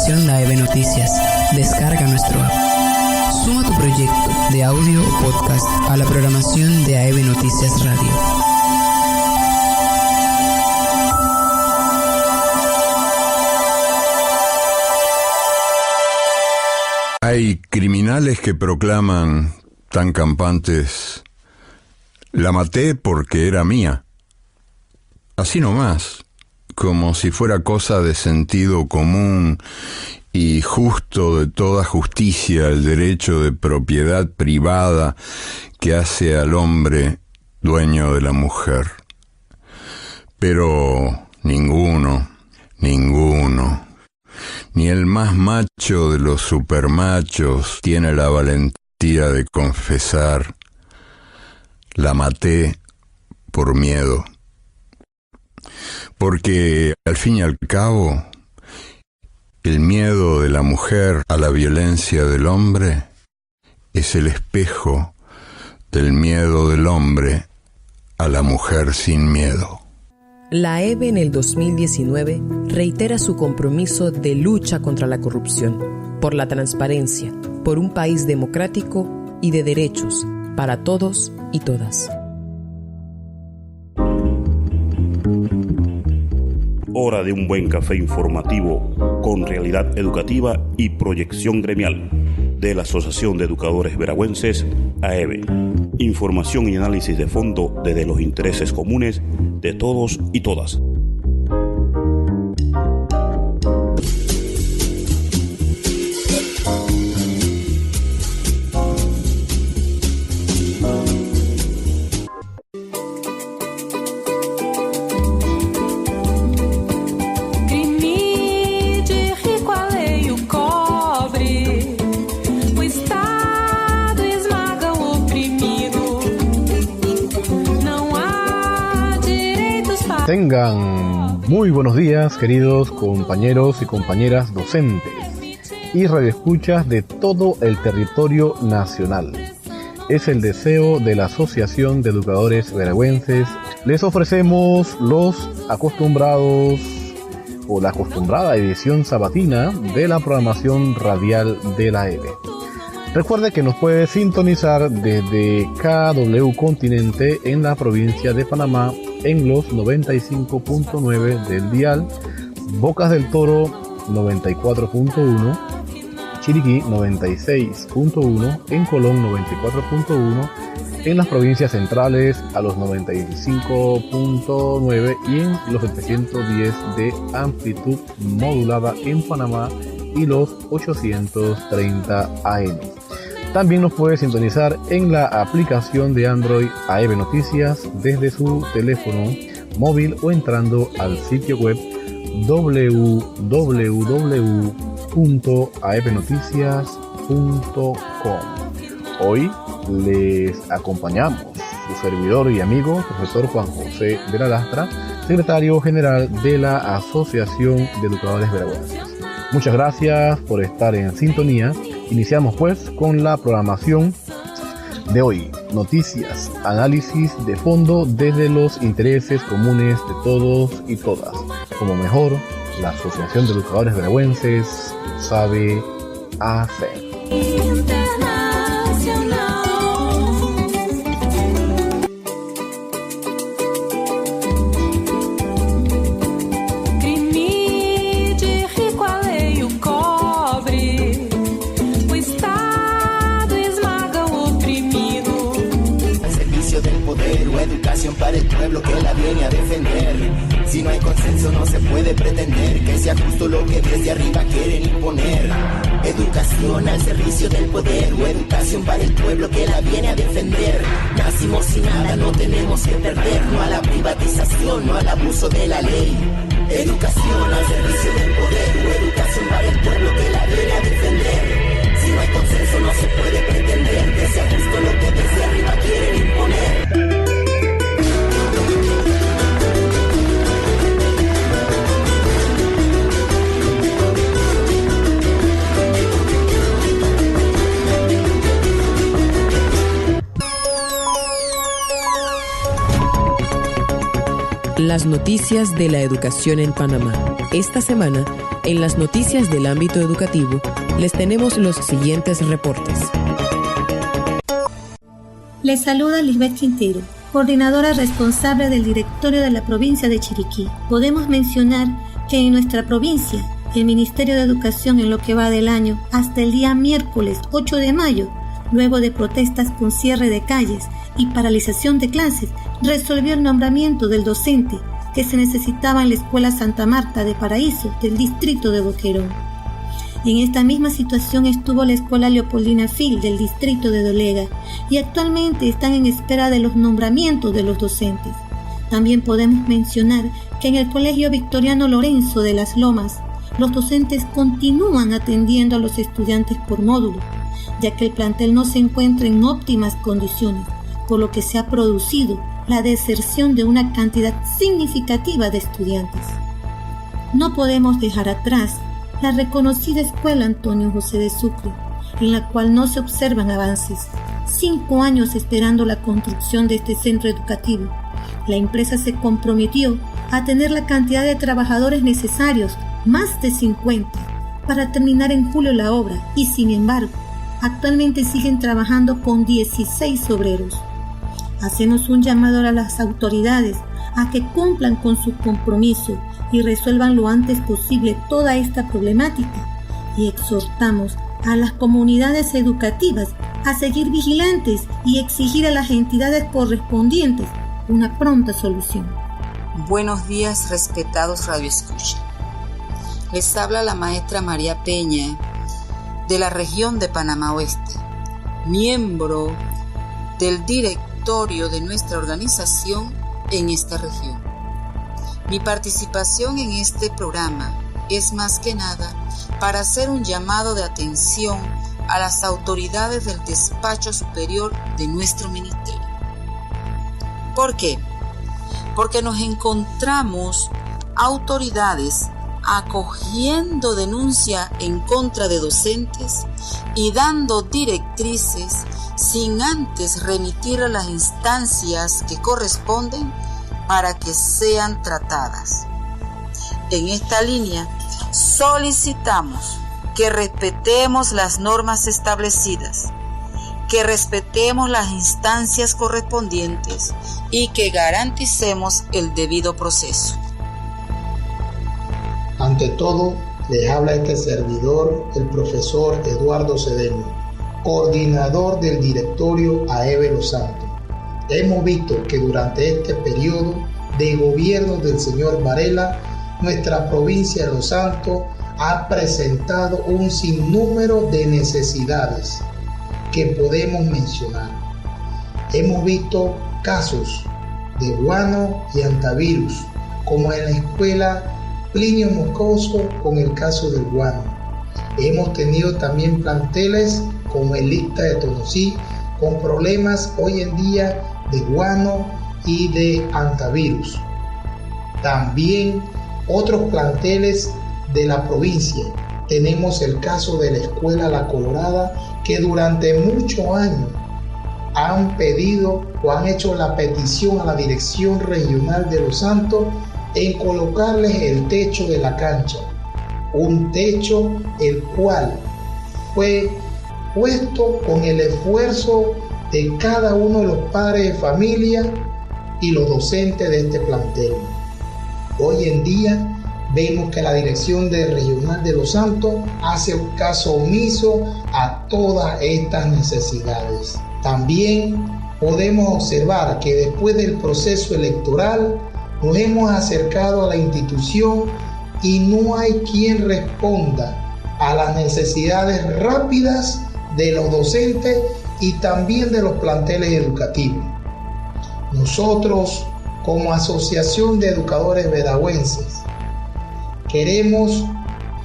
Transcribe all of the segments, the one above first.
aplicación La EB Noticias. Descarga nuestro app. Suma tu proyecto de audio o podcast a la programación de AEB Noticias Radio. Hay criminales que proclaman tan campantes: la maté porque era mía. Así nomás, como si fuera cosa de sentido común y justo de toda justicia el derecho de propiedad privada que hace al hombre dueño de la mujer. Pero ninguno, ni el más macho de los supermachos tiene la valentía de confesar: la maté por miedo. Porque, al fin y al cabo, el miedo de la mujer a la violencia del hombre es el espejo del miedo del hombre a la mujer sin miedo. La EB en el 2019 reitera su compromiso de lucha contra la corrupción, por la transparencia, por un país democrático y de derechos para todos y todas. Hora de un buen café informativo con realidad educativa y proyección gremial de la Asociación de Educadores Veragüenses, AEB. Información y análisis de fondo desde los intereses comunes de todos y todas. Tengan muy buenos días, queridos compañeros y compañeras docentes y radioescuchas de todo el territorio nacional. Es el deseo de la Asociación de Educadores Veragüenses. Les ofrecemos los acostumbrados o la acostumbrada edición sabatina de la programación radial de la EB. Recuerde que nos puede sintonizar desde KW Continente en la provincia de Panamá en los 95.9 del dial, Bocas del Toro 94.1, Chiriquí 96.1, en Colón 94.1, en las provincias centrales a los 95.9 y en los 710 de amplitud modulada en Panamá y los 830 AM. También nos puede sintonizar en la aplicación de Android AEB Noticias desde su teléfono móvil o entrando al sitio web www.aebnoticias.com. Hoy les acompañamos su servidor y amigo, profesor Juan José de la Lastra, secretario general de la Asociación de Educadores Veragüenses. Muchas gracias por estar en sintonía. Iniciamos pues con la programación de hoy. Noticias, análisis de fondo desde los intereses comunes de todos y todas. Como mejor, la Asociación de Educadores Veragüenses sabe hacer. Para el pueblo que la viene a defender. Si no hay consenso no se puede pretender que sea justo lo que desde arriba quieren imponer. Educación al servicio del poder o educación para el pueblo que la viene a defender. Nacimos sin nada, no tenemos que perder. No a la privatización, no al abuso de la ley. Educación al servicio del poder o educación para el pueblo que la viene a defender. Si no hay consenso no se puede pretender que sea justo lo que desde arriba quieren imponer. las noticias de la educación en Panamá. Esta semana, en las noticias del ámbito educativo, les tenemos los siguientes reportes. Les saluda Lisbeth Quintero, coordinadora responsable del directorio de la provincia de Chiriquí. Podemos mencionar que en nuestra provincia, el Ministerio de Educación en lo que va del año, hasta el día miércoles 8 de mayo, luego de protestas con cierre de calles y paralización de clases, resolvió el nombramiento del docente que se necesitaba en la Escuela Santa Marta de Paraíso del distrito de Boquerón. En esta misma situación estuvo la Escuela Leopoldina Fil del distrito de Dolega y actualmente están en espera de los nombramientos de los docentes. También podemos mencionar que en el Colegio Victoriano Lorenzo de Las Lomas, los docentes continúan atendiendo a los estudiantes por módulo, ya que el plantel no se encuentra en óptimas condiciones, por lo que se ha producido la deserción de una cantidad significativa de estudiantes. No podemos dejar atrás la reconocida Escuela Antonio José de Sucre, en la cual no se observan avances. 5 años esperando la construcción de este centro educativo. La empresa se comprometió a tener la cantidad de trabajadores necesarios, más de 50, para terminar en julio la obra y, sin embargo, actualmente siguen trabajando con 16 obreros. Hacemos un llamado a las autoridades a que cumplan con su compromiso y resuelvan lo antes posible toda esta problemática, y exhortamos a las comunidades educativas a seguir vigilantes y exigir a las entidades correspondientes una pronta solución. Buenos días, respetados radioescucha. Les habla la maestra María Peña de la región de Panamá Oeste, miembro del directorio de nuestra organización en esta región. Mi participación en este programa es más que nada para hacer un llamado de atención a las autoridades del despacho superior de nuestro ministerio. ¿Por qué? Porque nos encontramos autoridades acogiendo denuncia en contra de docentes y dando directrices sin antes remitir a las instancias que corresponden para que sean tratadas. En esta línea, solicitamos que respetemos las normas establecidas, que respetemos las instancias correspondientes y que garanticemos el debido proceso. Ante todo, les habla este servidor, el profesor Eduardo Cedeño, coordinador del directorio AEBE Los Santos. Hemos visto que durante este periodo de gobierno del señor Varela, nuestra provincia de Los Santos ha presentado un sinnúmero de necesidades que podemos mencionar. Hemos visto casos de guano y antivirus, como en la escuela Plinio Moscoso con el caso del guano. Hemos tenido también planteles como el ICTA de Tonosí con problemas hoy en día de guano y de antivirus. También otros planteles de la provincia. Tenemos el caso de la escuela La Colorada, que durante muchos años han pedido o han hecho la petición a la Dirección Regional de Los Santos en colocarles el techo de la cancha, un techo el cual fue puesto con el esfuerzo de cada uno de los padres de familia y los docentes de este plantel. Hoy en día vemos que la Dirección Regional de Los Santos hace un caso omiso a todas estas necesidades. También podemos observar que después del proceso electoral nos hemos acercado a la institución y no hay quien responda a las necesidades rápidas de los docentes y también de los planteles educativos. Nosotros, como Asociación de Educadores Veragüenses, queremos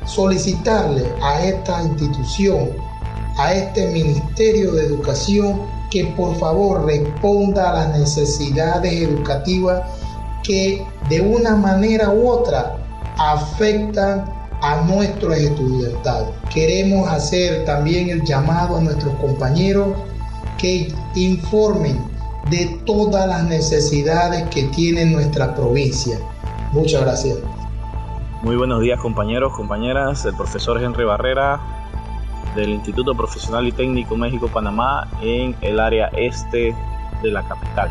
solicitarle a esta institución, a este Ministerio de Educación, que por favor responda a las necesidades educativas que de una manera u otra afectan a nuestros estudiantados. Queremos hacer también el llamado a nuestros compañeros que informen de todas las necesidades que tiene nuestra provincia. Muchas gracias. Muy buenos días, compañeros, compañeras. El profesor Henry Barrera del Instituto Profesional y Técnico México-Panamá en el área este de la capital.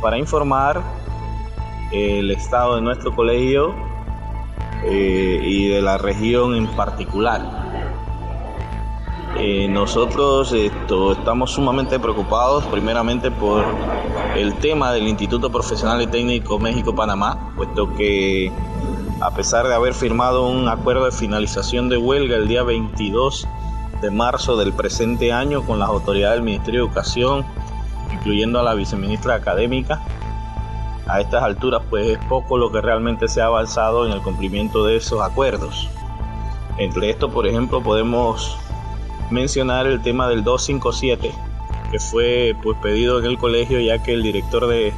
Para informar el estado de nuestro colegio y de la región en particular. Nosotros estamos sumamente preocupados primeramente por el tema del Instituto Profesional y Técnico México-Panamá, puesto que a pesar de haber firmado un acuerdo de finalización de huelga el día 22 de marzo del presente año con las autoridades del Ministerio de Educación, incluyendo a la viceministra académica, a estas alturas pues es poco lo que realmente se ha avanzado en el cumplimiento de esos acuerdos. Entre esto, por ejemplo, podemos mencionar el tema del 257, que fue pues pedido en el colegio, ya que el director de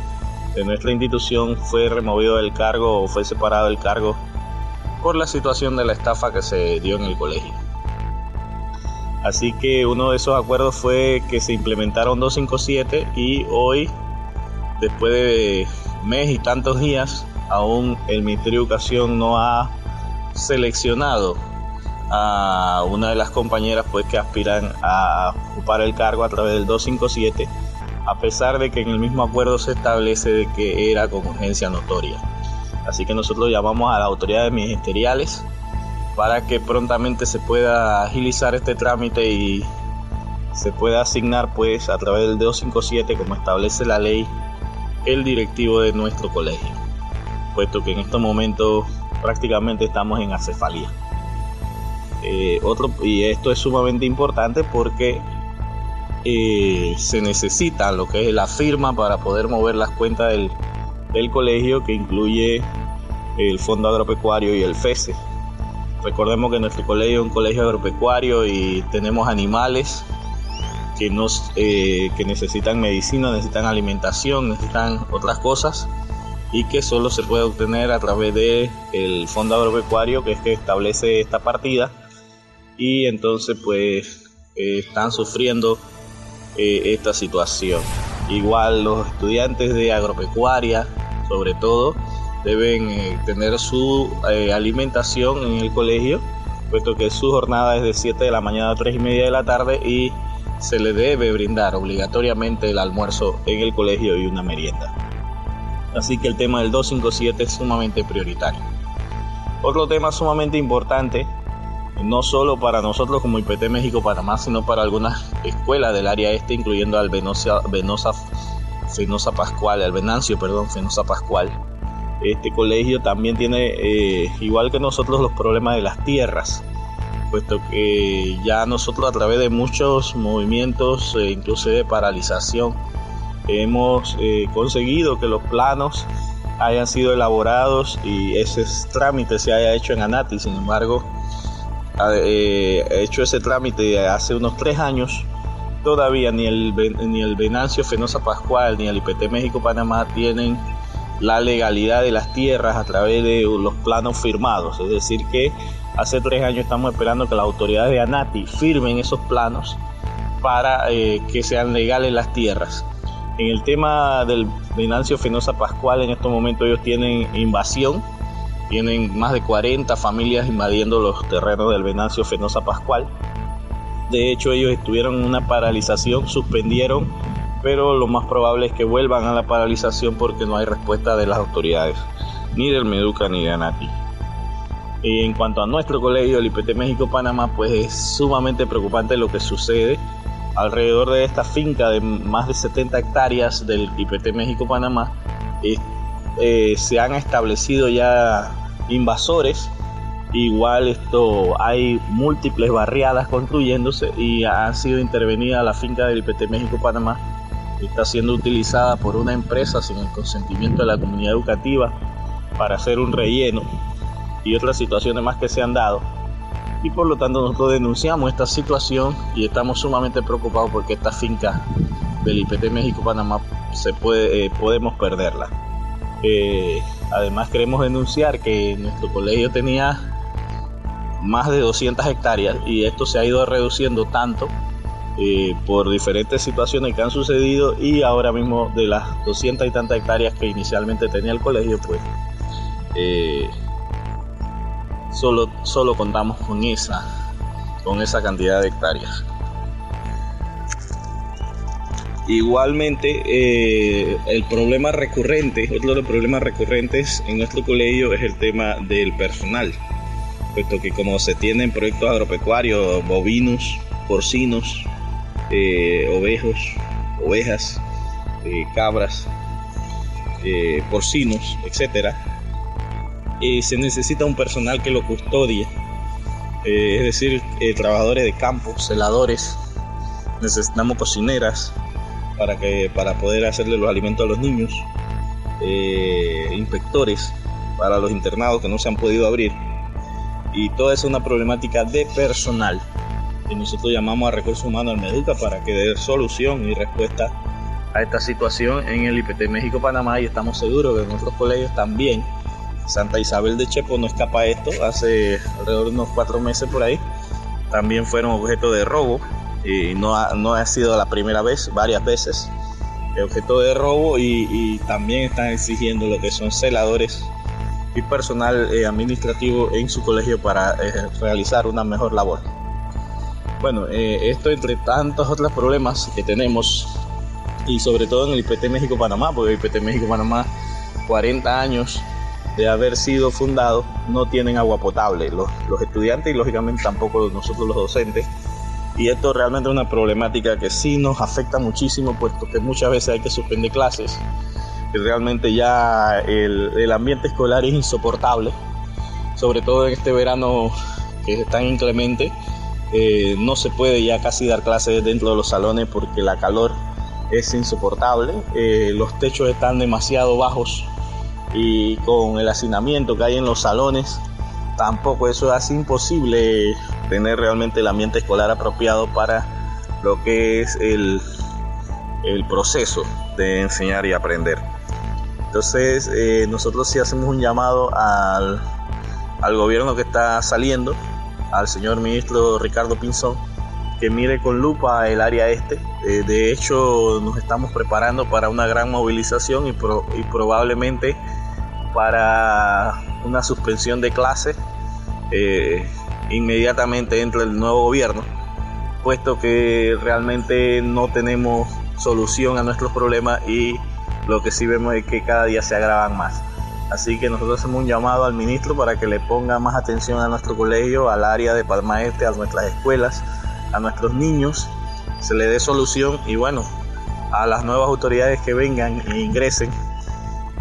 nuestra institución fue removido del cargo o fue separado del cargo por la situación de la estafa que se dio en el colegio. Así que uno de esos acuerdos fue que se implementaron 257 y hoy, después de mes y tantos días, aún el Ministerio de Educación no ha seleccionado a una de las compañeras pues que aspiran a ocupar el cargo a través del 257, a pesar de que en el mismo acuerdo se establece de que era con urgencia notoria. Así que nosotros llamamos a las autoridades ministeriales para que prontamente se pueda agilizar este trámite y se pueda asignar pues a través del 257, como establece la ley, el directivo de nuestro colegio, puesto que en estos momentos prácticamente estamos en acefalía. Y esto es sumamente importante porque se necesita lo que es la firma para poder mover las cuentas del colegio, que incluye el Fondo Agropecuario y el FESE. Recordemos que nuestro colegio es un colegio agropecuario y tenemos animales que necesitan medicina, necesitan alimentación, necesitan otras cosas, y que solo se puede obtener a través del Fondo Agropecuario, que es que establece esta partida, y entonces pues están sufriendo esta situación. Igual los estudiantes de agropecuaria, sobre todo, deben tener su alimentación en el colegio, puesto que su jornada es de 7 de la mañana a 3 y media de la tarde y se le debe brindar obligatoriamente el almuerzo en el colegio y una merienda. Así que el tema del 257 es sumamente prioritario. Otro tema sumamente importante, no solo para nosotros como IPT México-Panamá, sino para algunas escuelas del área este, incluyendo al Venancio Fenosa Pascual. Este colegio también tiene, igual que nosotros, los problemas de las tierras, puesto que ya nosotros, a través de muchos movimientos, incluso de paralización, hemos conseguido que los planos hayan sido elaborados y ese trámite se haya hecho en ANATI. Sin embargo, hecho ese trámite hace unos 3 años, todavía ni el Venancio Fenosa Pascual ni el IPT México-Panamá tienen la legalidad de las tierras a través de los planos firmados. Es decir que hace 3 años estamos esperando que las autoridades de ANATI firmen esos planos para que sean legales las tierras. En el tema del Venancio Fenosa Pascual, en estos momentos ellos tienen invasión. Tienen más de 40 familias invadiendo los terrenos del Venancio Fenosa Pascual. De hecho, ellos estuvieron en una paralización, suspendieron, pero lo más probable es que vuelvan a la paralización porque no hay respuesta de las autoridades, ni del Meduca ni de ANATI. En cuanto a nuestro colegio, el IPT México-Panamá, pues es sumamente preocupante lo que sucede. Alrededor de esta finca de más de 70 hectáreas del IPT México-Panamá, se han establecido ya invasores. Igual hay múltiples barriadas construyéndose y ha sido intervenida la finca del IPT México-Panamá. Está siendo utilizada por una empresa sin el consentimiento de la comunidad educativa para hacer un relleno y otras situaciones más que se han dado. Y por lo tanto nosotros denunciamos esta situación y estamos sumamente preocupados porque esta finca del IPT México-Panamá podemos perderla. Además queremos denunciar que nuestro colegio tenía más de 200 hectáreas y esto se ha ido reduciendo tanto por diferentes situaciones que han sucedido, y ahora mismo de las 200 y tantas hectáreas que inicialmente tenía el colegio, pues solo contamos con esa cantidad de hectáreas. Igualmente, otro de los problemas recurrentes en nuestro colegio es el tema del personal, puesto que como se tienen proyectos agropecuarios, bovinos, porcinos, ovejas, cabras, porcinos, etcétera, se necesita un personal que lo custodie, es decir, trabajadores de campo, celadores, necesitamos cocineras para poder hacerle los alimentos a los niños, inspectores para los internados que no se han podido abrir, y toda esa es una problemática de personal que nosotros llamamos a Recursos Humanos al Meduca para que dé solución y respuesta a esta situación en el IPT México Panamá, y estamos seguros que en nuestros colegios también. Santa Isabel de Chepo no escapa a esto. Hace alrededor de unos 4 meses por ahí también fueron objeto de robo, y no ha sido la primera vez, varias veces objeto de robo, y también están exigiendo lo que son celadores y personal administrativo en su colegio para realizar una mejor labor. Bueno, esto entre tantos otros problemas que tenemos, y sobre todo en el IPT México Panamá, porque el IPT México Panamá, 40 años de haber sido fundado, no tienen agua potable los estudiantes, y lógicamente tampoco nosotros los docentes, y esto realmente es una problemática que sí nos afecta muchísimo, puesto que muchas veces hay que suspender clases, y realmente ya el ambiente escolar es insoportable, sobre todo en este verano que es tan inclemente. No se puede ya casi dar clases dentro de los salones porque la calor es insoportable, los techos están demasiado bajos, y con el hacinamiento que hay en los salones tampoco eso hace imposible tener realmente el ambiente escolar apropiado para lo que es el proceso de enseñar y aprender. Entonces nosotros sí hacemos un llamado al gobierno que está saliendo, al señor ministro Ricardo Pinzón, que mire con lupa el área este. De hecho, nos estamos preparando para una gran movilización y probablemente para una suspensión de clases inmediatamente entre el nuevo gobierno, puesto que realmente no tenemos solución a nuestros problemas, y lo que sí vemos es que cada día se agravan más. Así que nosotros hacemos un llamado al ministro para que le ponga más atención a nuestro colegio, al área de Panamá Este, a nuestras escuelas, a nuestros niños, se le dé solución, y bueno, a las nuevas autoridades que vengan e ingresen,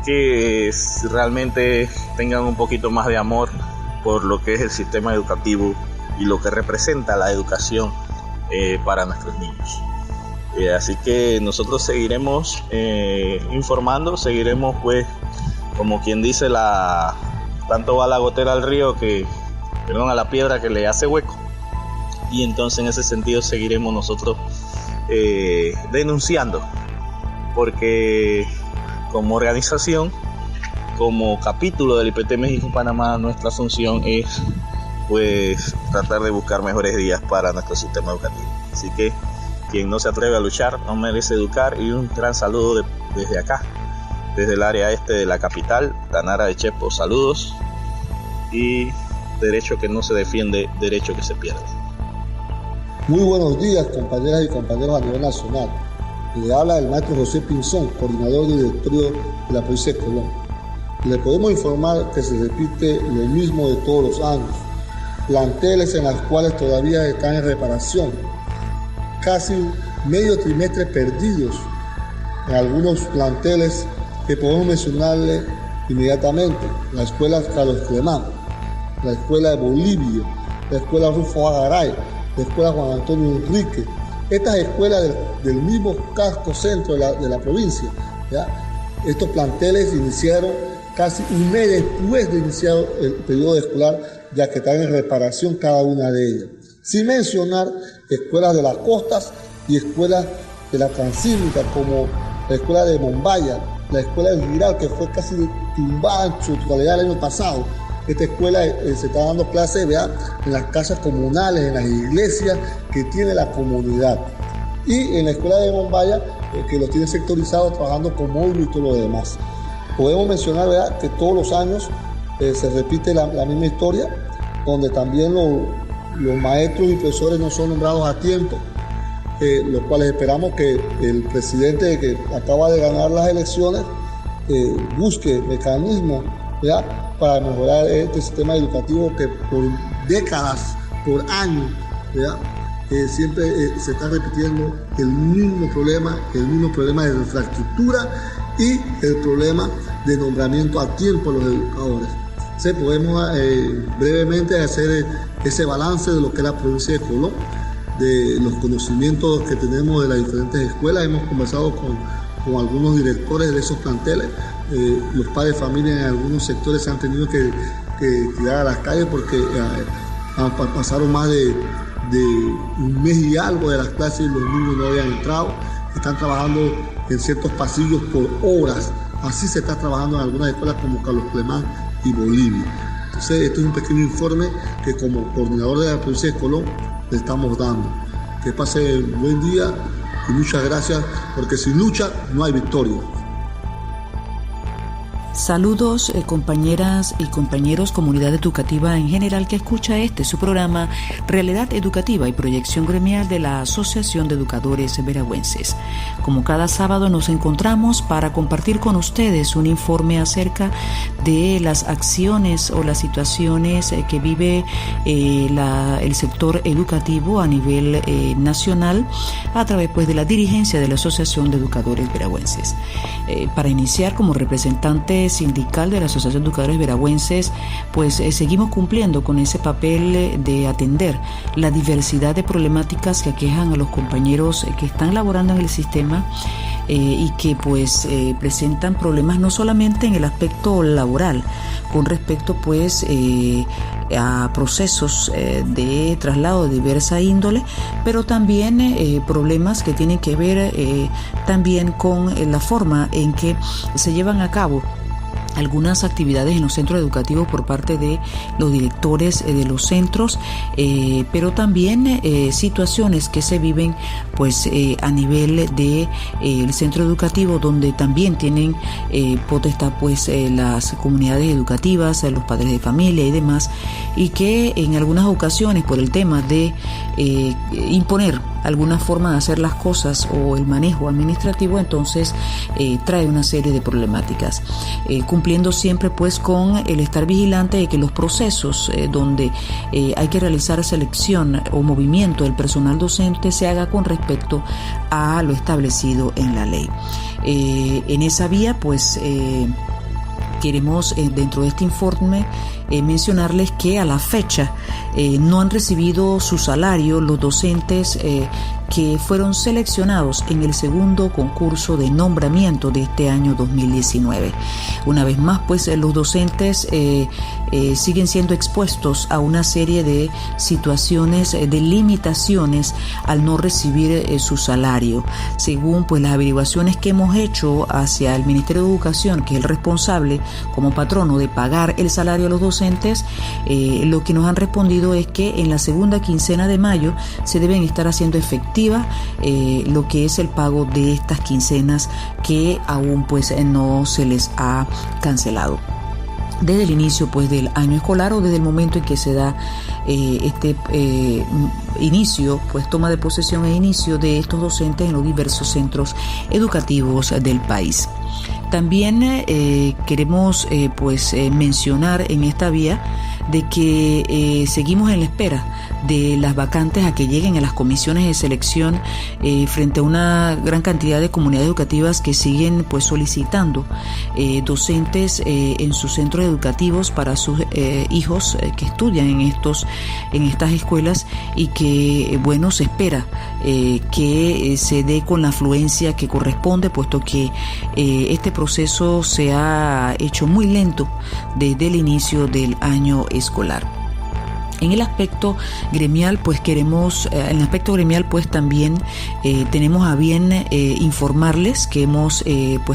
que realmente tengan un poquito más de amor por lo que es el sistema educativo y lo que representa la educación para nuestros niños. Así que nosotros seguiremos informando, seguiremos, pues, como quien dice, tanto va la gotera al río a la piedra que le hace hueco, y entonces en ese sentido seguiremos nosotros denunciando, porque como organización, como capítulo del IPT México Panamá, nuestra función es, pues, tratar de buscar mejores días para nuestro sistema educativo. Así que quien no se atreve a luchar no merece educar, y un gran saludo desde acá, desde el área este de la capital, Tanara de Chepo. Saludos, y derecho que no se defiende, derecho que se pierde. Muy buenos días, compañeras y compañeros a nivel nacional. Le habla el maestro José Pinzón, coordinador del directorio de la provincia de Colón. Le podemos informar que se repite lo mismo de todos los años. Planteles en las cuales todavía están en reparación. Casi medio trimestre perdidos en algunos planteles que podemos mencionarle inmediatamente. La escuela Carlos Clemán, la escuela de Bolivia, la escuela Rufo Agaray, la escuela Juan Antonio Enrique. Estas escuelas del mismo casco centro de la provincia, ¿ya? Estos planteles iniciaron casi un mes después de iniciado el periodo escolar, ya que están en reparación cada una de ellas. Sin mencionar escuelas de las costas y escuelas de la Transísmica, como la escuela de Mombaya, la escuela del Giral, que fue casi tumbada en su totalidad el año pasado. Esta escuela se está dando clases, en las casas comunales, en las iglesias que tiene la comunidad. y en la escuela de Mombaya, que lo tiene sectorizado trabajando con módulo y todo lo demás. Podemos mencionar, ¿verdad?, que todos los años se repite la misma historia, donde también los maestros y profesores no son nombrados a tiempo, los cuales esperamos que el presidente que acaba de ganar las elecciones busque mecanismos, ¿verdad?, para mejorar este sistema educativo que por décadas, por años, ¿verdad?, siempre se está repitiendo el mismo problema de infraestructura y el problema de nombramiento a tiempo de los educadores. Entonces podemos brevemente hacer ese balance de lo que es la provincia de Colón, de los conocimientos que tenemos de las diferentes escuelas. Hemos conversado con algunos directores de esos planteles. Los padres de familia en algunos sectores se han tenido que tirar a las calles porque pasaron más de un mes y algo de las clases y los niños no habían entrado. Están trabajando en ciertos pasillos por horas. Así se está trabajando en algunas escuelas como Carlos Clemán y Bolivia. Entonces, este es un pequeño informe que como coordinador de la provincia de Colón le estamos dando. Que pase un buen día y muchas gracias, porque sin lucha no hay victoria. Saludos compañeras y compañeros, comunidad educativa en general que escucha su programa Realidad Educativa y Proyección Gremial de la Asociación de Educadores Veragüenses. Como cada sábado nos encontramos para compartir con ustedes un informe acerca de las acciones o las situaciones que vive el sector educativo a nivel nacional a través de la dirigencia de la Asociación de Educadores Veragüenses. Para iniciar, como representante sindical de la Asociación de Educadores Veragüenses, seguimos cumpliendo con ese papel de atender la diversidad de problemáticas que aquejan a los compañeros que están laborando en el sistema y que presentan problemas no solamente en el aspecto laboral con respecto a procesos de traslado de diversa índole, pero también problemas que tienen que ver también con la forma en que se llevan a cabo algunas actividades en los centros educativos por parte de los directores de los centros, pero también situaciones que se viven a nivel de el centro educativo, donde también tienen potestad las comunidades educativas, los padres de familia y demás, y que en algunas ocasiones por el tema de imponer alguna forma de hacer las cosas o el manejo administrativo, entonces trae una serie de problemáticas, cumpliendo siempre con el estar vigilante de que los procesos donde hay que realizar selección o movimiento del personal docente se haga con respecto a lo establecido en la ley. En esa vía queremos dentro de este informe mencionarles que a la fecha no han recibido su salario los docentes que fueron seleccionados en el segundo concurso de nombramiento de este año 2019. Una vez más, los docentes siguen siendo expuestos a una serie de situaciones de limitaciones al no recibir su salario. Según las averiguaciones que hemos hecho hacia el Ministerio de Educación, que es el responsable como patrono de pagar el salario a los docentes, lo que nos han respondido es que en la segunda quincena de mayo se deben estar haciendo efectiva lo que es el pago de estas quincenas que aún no se les ha cancelado. Desde el inicio del año escolar o desde el momento en que se da inicio, toma de posesión e inicio de estos docentes en los diversos centros educativos del país. También queremos mencionar en esta vía de que seguimos en la espera de las vacantes a que lleguen a las comisiones de selección frente a una gran cantidad de comunidades educativas que siguen solicitando docentes en sus centros educativos para sus hijos que estudian en estas escuelas, y que se espera que se dé con la afluencia que corresponde, puesto que este proceso se ha hecho muy lento desde el inicio del año escolar. En el aspecto gremial, también tenemos a bien informarles que hemos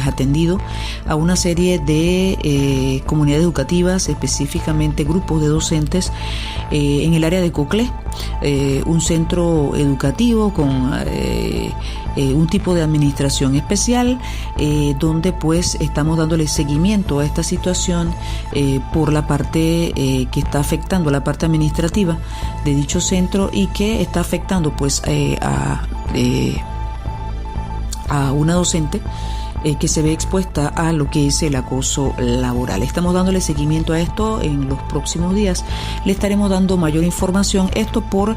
atendido a una serie de comunidades educativas, específicamente grupos de docentes en el área de Coclé, un centro educativo con un tipo de administración especial, donde pues estamos dándole seguimiento a esta situación por la parte que está afectando la parte administrativa de dicho centro y que está afectando pues a una docente que se ve expuesta a lo que es el acoso laboral. Estamos dándole seguimiento a esto. En los próximos días le estaremos dando mayor información, esto por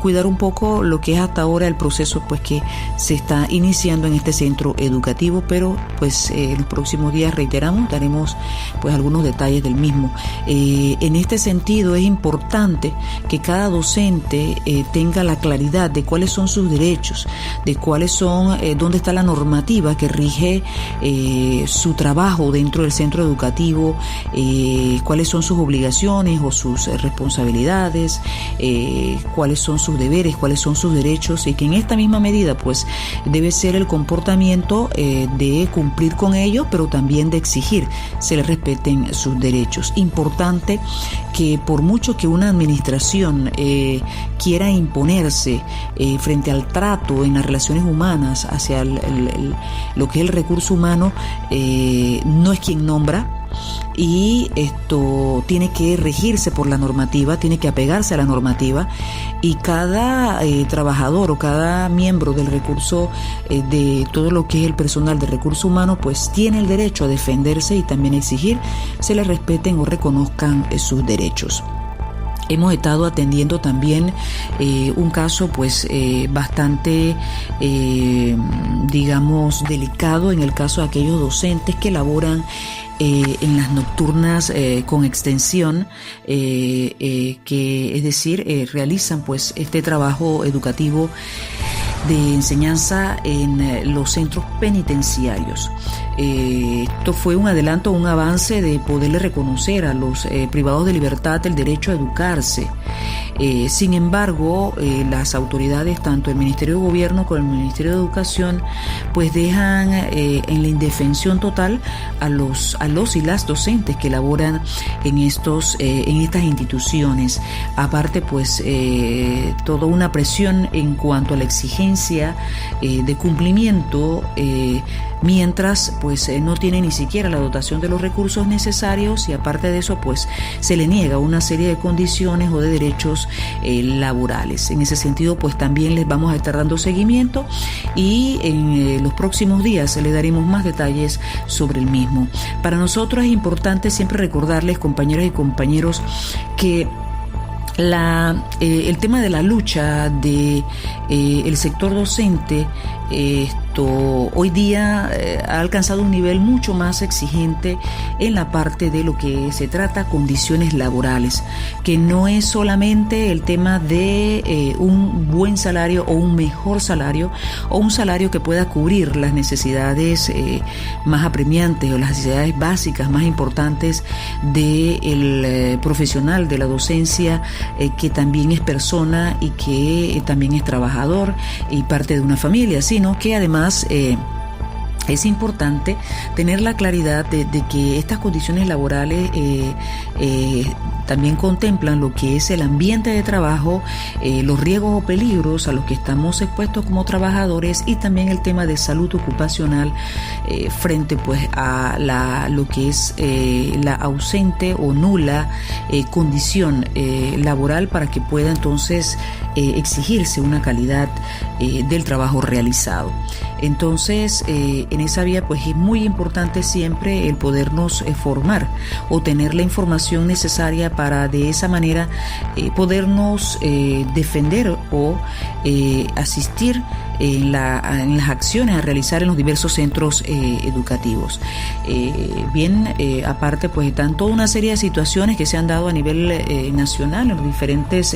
cuidar un poco lo que es hasta ahora el proceso pues que se está iniciando en este centro educativo, pero pues en los próximos días, reiteramos, daremos pues algunos detalles del mismo. En este sentido es importante que cada docente tenga la claridad de cuáles son sus derechos, de cuáles son, dónde está la normativa que rige su trabajo dentro del centro educativo, cuáles son sus obligaciones o sus responsabilidades, cuáles son sus deberes, cuáles son sus derechos, y que en esta misma medida pues debe ser el comportamiento de cumplir con ello, pero también de exigir se le respeten sus derechos. Importante que por mucho que una administración quiera imponerse frente al trato en las relaciones humanas hacia lo que es el recurso humano, no es quien nombra, y esto tiene que regirse por la normativa, tiene que apegarse a la normativa, y cada trabajador o cada miembro del recurso, de todo lo que es el personal de recurso humano, pues tiene el derecho a defenderse y también exigir se le respeten o reconozcan sus derechos. Hemos estado atendiendo también un caso pues bastante digamos delicado, en el caso de aquellos docentes que laboran en las nocturnas con extensión, que es decir, realizan pues este trabajo educativo de enseñanza en los centros penitenciarios. Esto fue un adelanto, un avance de poderle reconocer a los privados de libertad el derecho a educarse. Sin embargo, las autoridades, tanto el Ministerio de Gobierno como el Ministerio de Educación, pues dejan en la indefensión total a los y las docentes que laboran en estas instituciones. Aparte, pues toda una presión en cuanto a la exigencia de cumplimiento, mientras pues no tiene ni siquiera la dotación de los recursos necesarios, y aparte de eso pues se le niega una serie de condiciones o de derechos laborales. En ese sentido pues también les vamos a estar dando seguimiento, y en los próximos días le daremos más detalles sobre el mismo. Para nosotros es importante siempre recordarles, compañeras y compañeros, que el tema de la lucha de el sector docente hoy día ha alcanzado un nivel mucho más exigente en la parte de lo que se trata condiciones laborales, que no es solamente el tema de un buen salario o un mejor salario o un salario que pueda cubrir las necesidades más apremiantes o las necesidades básicas más importantes del profesional de la docencia, que también es persona y que también es trabajador y parte de una familia, sino que además es importante tener la claridad de que estas condiciones laborales también contemplan lo que es el ambiente de trabajo, los riesgos o peligros a los que estamos expuestos como trabajadores, y también el tema de salud ocupacional frente pues a lo que es la ausente o nula condición laboral, para que pueda entonces exigirse una calidad del trabajo realizado. Entonces, en esa vía pues es muy importante siempre el podernos formar o tener la información necesaria para de esa manera podernos defender o asistir en las acciones a realizar en los diversos centros educativos. Aparte pues están toda una serie de situaciones que se han dado a nivel nacional en las diferentes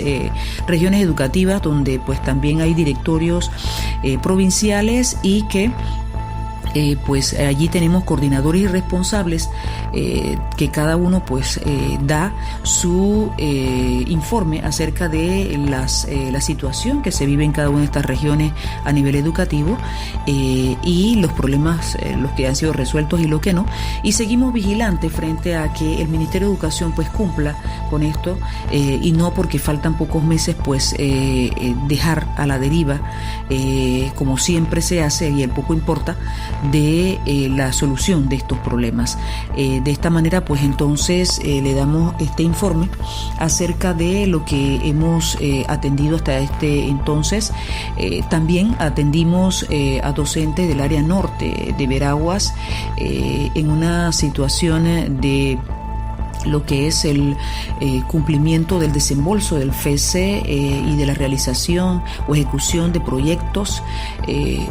regiones educativas, donde pues también hay directorios provinciales y que pues allí tenemos coordinadores y responsables que cada uno pues da su informe acerca de la situación que se vive en cada una de estas regiones a nivel educativo y los problemas, los que han sido resueltos y los que no, y seguimos vigilantes frente a que el Ministerio de Educación pues cumpla con esto y no porque faltan pocos meses pues dejar a la deriva como siempre se hace y el poco importa de la solución de estos problemas. De esta manera pues entonces le damos este informe acerca de lo que hemos atendido hasta este entonces. También atendimos a docentes del área norte de Veraguas en una situación de lo que es el cumplimiento del desembolso del FESE y de la realización o ejecución de proyectos,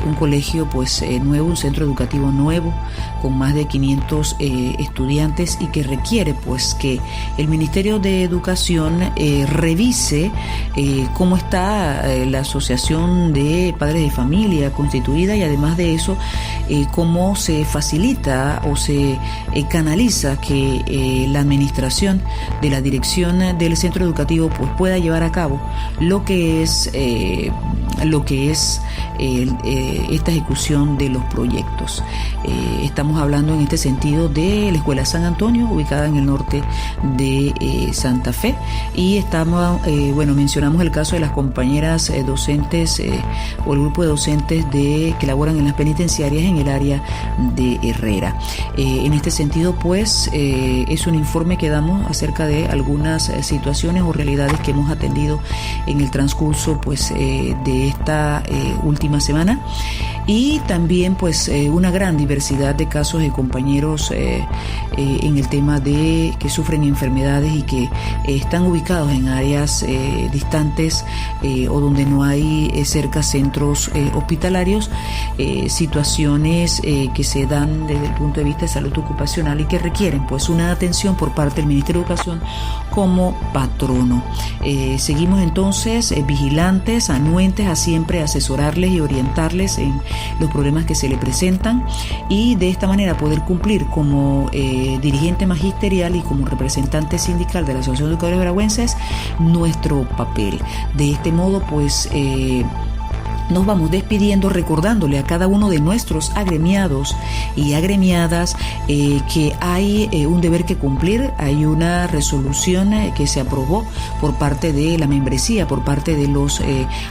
un colegio pues nuevo, un centro educativo nuevo con más de 500 estudiantes y que requiere pues que el Ministerio de Educación revise cómo está la asociación de padres de familia constituida y además de eso cómo se facilita o se canaliza que la administración de la dirección del centro educativo pues pueda llevar a cabo lo que es esta ejecución de los proyectos. Estamos hablando en este sentido de la Escuela San Antonio, ubicada en el norte de Santa Fe, y estamos, mencionamos el caso de las compañeras docentes o el grupo de docentes que laboran en las penitenciarias en el área de Herrera. En este sentido, pues, es un informe que damos acerca de algunas situaciones o realidades que hemos atendido en el transcurso, pues, de esta última semana, y también pues una gran diversidad de casos de compañeros en el tema de que sufren enfermedades y que están ubicados en áreas distantes o donde no hay cerca centros hospitalarios, situaciones que se dan desde el punto de vista de salud ocupacional y que requieren pues una atención por parte del Ministerio de Educación como patrono. Seguimos entonces vigilantes, anuentes a siempre asesorarles y orientarles en los problemas que se le presentan y de esta manera poder cumplir como dirigente magisterial y como representante sindical de la Asociación de Educadores Veragüenses nuestro papel. De este modo pues nos vamos despidiendo recordándole a cada uno de nuestros agremiados y agremiadas que hay un deber que cumplir, hay una resolución que se aprobó por parte de la membresía, por parte de los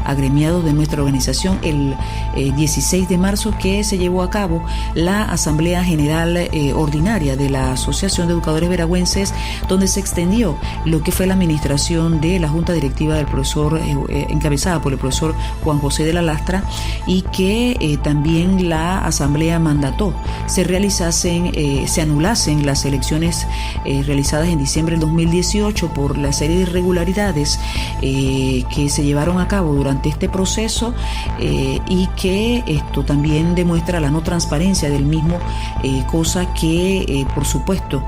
agremiados de nuestra organización el 16 de marzo que se llevó a cabo la Asamblea General Ordinaria de la Asociación de Educadores Veragüenses, donde se extendió lo que fue la administración de la Junta Directiva del profesor, encabezada por el profesor Juan José de la Lastra, y que también la asamblea mandató se anulasen las elecciones realizadas en diciembre del 2018 por la serie de irregularidades que se llevaron a cabo durante este proceso y que esto también demuestra la no transparencia del mismo, cosa que por supuesto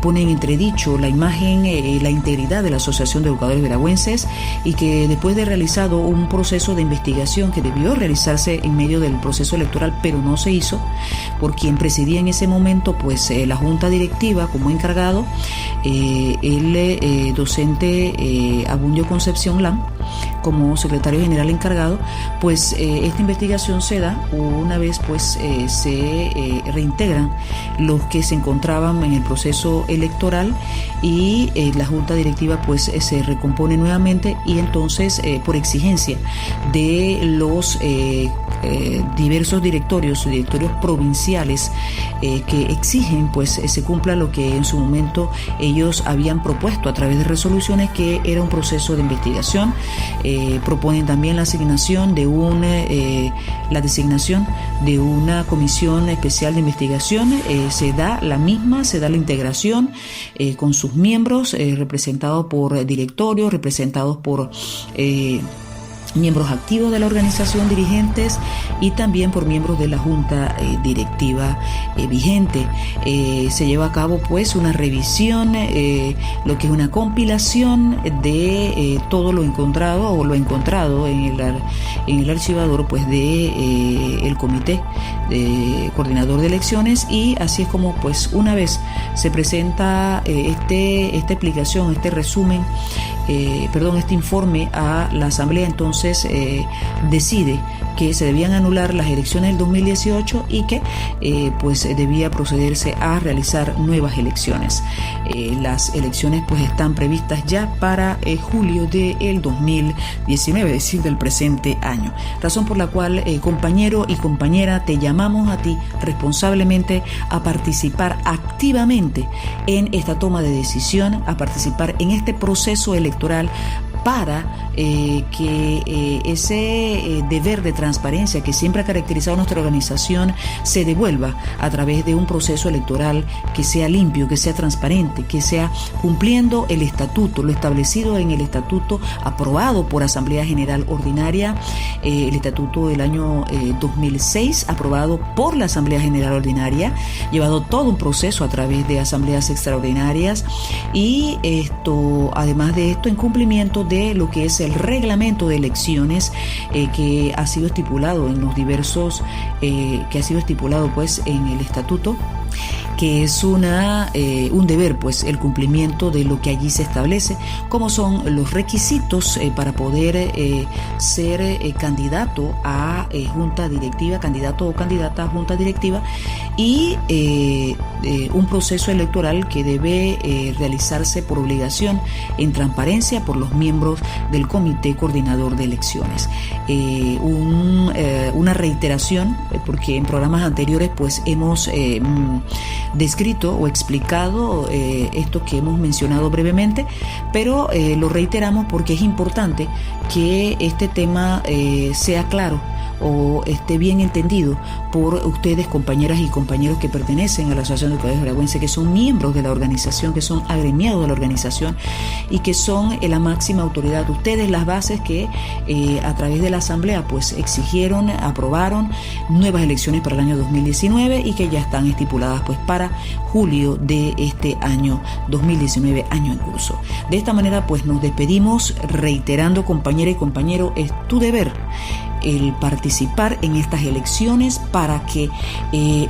pone en entredicho la imagen, la integridad de la Asociación de Educadores Veragüenses, y que después de realizado un proceso de investigación que debió realizarse en medio del proceso electoral, pero no se hizo, por quien presidía en ese momento pues la Junta Directiva como encargado, el docente Abundio Concepción Lam como secretario general encargado, pues esta investigación se da una vez pues se reintegran los que se encontraban en el proceso electoral y la Junta Directiva pues se recompone nuevamente, y entonces por exigencia de los diversos directorios provinciales que exigen pues se cumpla lo que en su momento ellos habían propuesto a través de resoluciones, que era un proceso de investigación. Proponen también la asignación de la designación de una comisión especial de investigación. Se da la integración con sus miembros, representados por directorios, representados por miembros activos de la organización, dirigentes, y también por miembros de la Junta Directiva vigente. Se lleva a cabo pues una revisión, lo que es una compilación de todo lo encontrado o lo encontrado en el archivador pues de el comité coordinador de elecciones, y así es como pues una vez se presenta esta explicación, este resumen, este informe a la Asamblea, entonces decide que se debían anular las elecciones del 2018 y que pues debía procederse a realizar nuevas elecciones. Las elecciones pues están previstas ya para julio del 2019, es decir, del presente año. Razón por la cual, compañero y compañera, te llamamos a ti responsablemente a participar activamente en esta toma de decisión, a participar en este proceso electoral para que ese deber de transparencia que siempre ha caracterizado nuestra organización se devuelva a través de un proceso electoral que sea limpio, que sea transparente, que sea cumpliendo el estatuto, lo establecido en el estatuto aprobado por Asamblea General Ordinaria, el estatuto del año 2006, aprobado por la Asamblea General Ordinaria, llevado todo un proceso a través de asambleas extraordinarias, y además de esto, en cumplimiento de lo que es el reglamento de elecciones que ha sido estipulado en los diversos, que ha sido estipulado pues en el estatuto, que es un deber, pues el cumplimiento de lo que allí se establece, como son los requisitos para poder ser candidato a junta directiva, candidato o candidata a junta directiva, y un proceso electoral que debe realizarse por obligación en transparencia por los miembros del Comité Coordinador de Elecciones. Una reiteración, porque en programas anteriores pues hemos descrito o explicado esto que hemos mencionado brevemente, pero lo reiteramos porque es importante que este tema sea claro o esté bien entendido por ustedes, compañeras y compañeros que pertenecen a la Asociación de Educadores Veraguenses, que son miembros de la organización, que son agremiados de la organización y que son la máxima autoridad. Ustedes, las bases que a través de la Asamblea pues exigieron, aprobaron nuevas elecciones para el año 2019 y que ya están estipuladas pues para julio de este año 2019, año en curso. De esta manera pues nos despedimos reiterando, compañera y compañero, es tu deber el participar en estas elecciones para que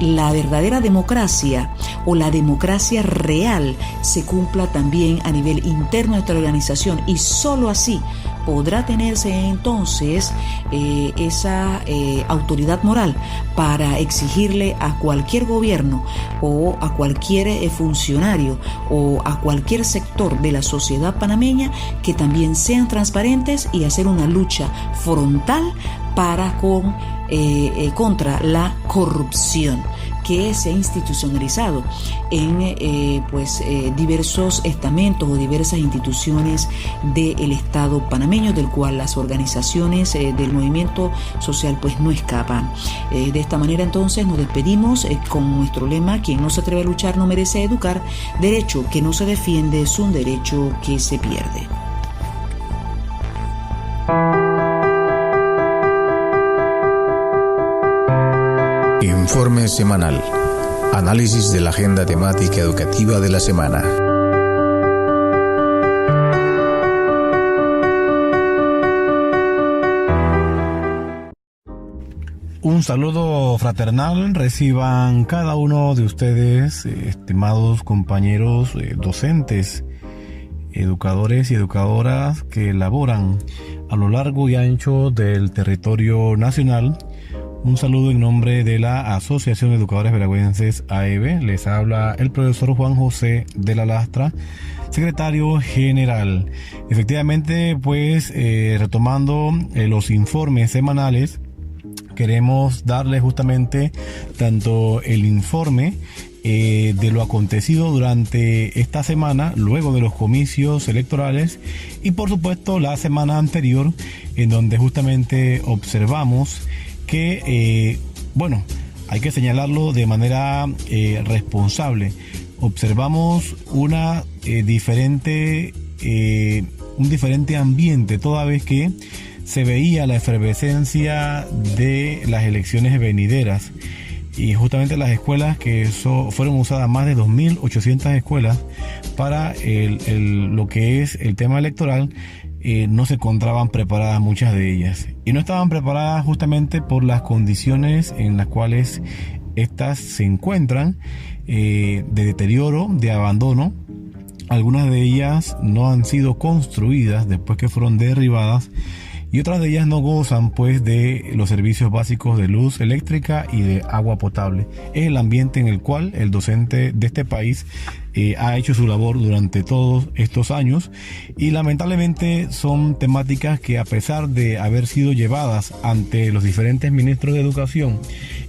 la verdadera democracia o la democracia real se cumpla también a nivel interno de nuestra organización, y solo así podrá tenerse entonces esa autoridad moral para exigirle a cualquier gobierno o a cualquier funcionario o a cualquier sector de la sociedad panameña que también sean transparentes y hacer una lucha frontal contra la corrupción que se ha institucionalizado en diversos estamentos o diversas instituciones del Estado panameño, del cual las organizaciones del movimiento social pues no escapan. De esta manera entonces nos despedimos con nuestro lema: quien no se atreve a luchar no merece educar, derecho que no se defiende es un derecho que se pierde. Informe semanal. Análisis de la agenda temática educativa de la semana. Un saludo fraternal reciban cada uno de ustedes, estimados compañeros docentes, educadores y educadoras que laboran a lo largo y ancho del territorio nacional. Un saludo en nombre de la Asociación de Educadores Veragüenses AEVE. Les habla el profesor Juan José de la Lastra, secretario general. Efectivamente, pues retomando los informes semanales, queremos darle justamente tanto el informe de lo acontecido durante esta semana, luego de los comicios electorales, y por supuesto la semana anterior, en donde justamente observamos que, hay que señalarlo de manera responsable. Observamos un diferente ambiente, toda vez que se veía la efervescencia de las elecciones venideras. y justamente las escuelas que fueron usadas, más de 2.800 escuelas para lo que es el tema electoral, no se encontraban preparadas muchas de ellas, y no estaban preparadas justamente por las condiciones en las cuales estas se encuentran, de deterioro, de abandono. Algunas de ellas no han sido construidas después que fueron derribadas, y otras de ellas no gozan pues de los servicios básicos de luz eléctrica y de agua potable. Es el ambiente en el cual el docente de este país ha hecho su labor durante todos estos años, y lamentablemente son temáticas que, a pesar de haber sido llevadas ante los diferentes ministros de educación,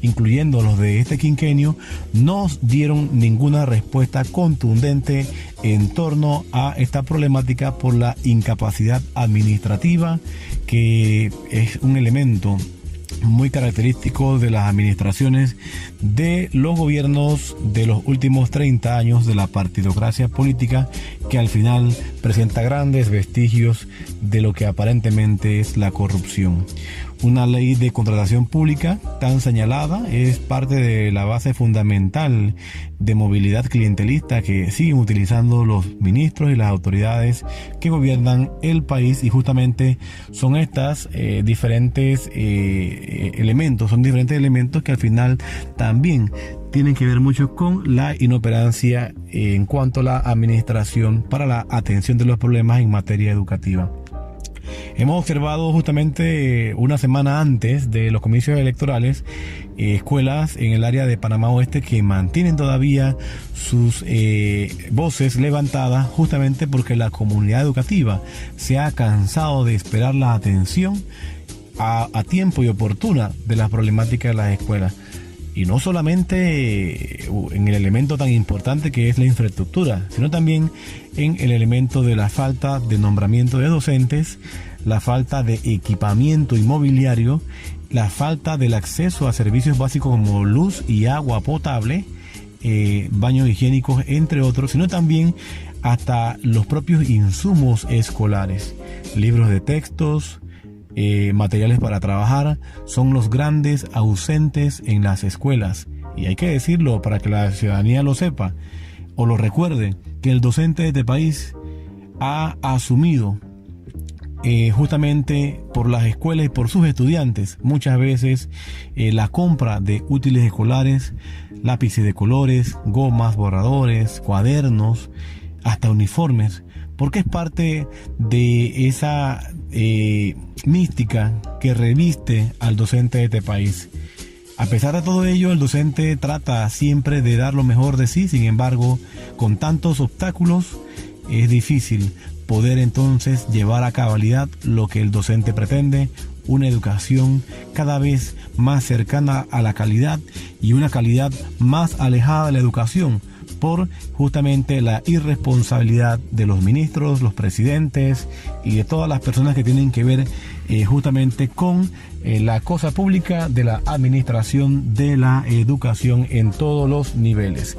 incluyendo los de este quinquenio, no dieron ninguna respuesta contundente en torno a esta problemática por la incapacidad administrativa, que es un elemento muy característico de las administraciones de los gobiernos de los últimos 30 años de la partidocracia política, que al final presenta grandes vestigios de lo que aparentemente es la corrupción. Una ley de contratación pública tan señalada es parte de la base fundamental de movilidad clientelista que siguen utilizando los ministros y las autoridades que gobiernan el país, y justamente son estas diferentes elementos que al final también tienen que ver mucho con la inoperancia en cuanto a la administración para la atención de los problemas en materia educativa. Hemos observado justamente una semana antes de los comicios electorales escuelas en el área de Panamá Oeste que mantienen todavía sus voces levantadas, justamente porque la comunidad educativa se ha cansado de esperar la atención a tiempo y oportuna de las problemáticas de las escuelas. Y no solamente en el elemento tan importante que es la infraestructura, sino también en el elemento de la falta de nombramiento de docentes, la falta de equipamiento inmobiliario, la falta del acceso a servicios básicos como luz y agua potable, baños higiénicos, entre otros, sino también hasta los propios insumos escolares, libros de textos, materiales para trabajar, son los grandes ausentes en las escuelas. Y hay que decirlo para que la ciudadanía lo sepa o lo recuerde, que el docente de este país ha asumido justamente por las escuelas y por sus estudiantes muchas veces la compra de útiles escolares, lápices de colores, gomas, borradores, cuadernos, hasta uniformes, porque es parte de esa mística que reviste al docente de este país. A pesar de todo ello, el docente trata siempre de dar lo mejor de sí. Sin embargo, con tantos obstáculos, es difícil poder entonces llevar a cabalidad lo que el docente pretende: una educación cada vez más cercana a la calidad, y una calidad más alejada de la educación, por justamente la irresponsabilidad de los ministros, los presidentes y de todas las personas que tienen que ver justamente con la cosa pública de la administración de la educación en todos los niveles.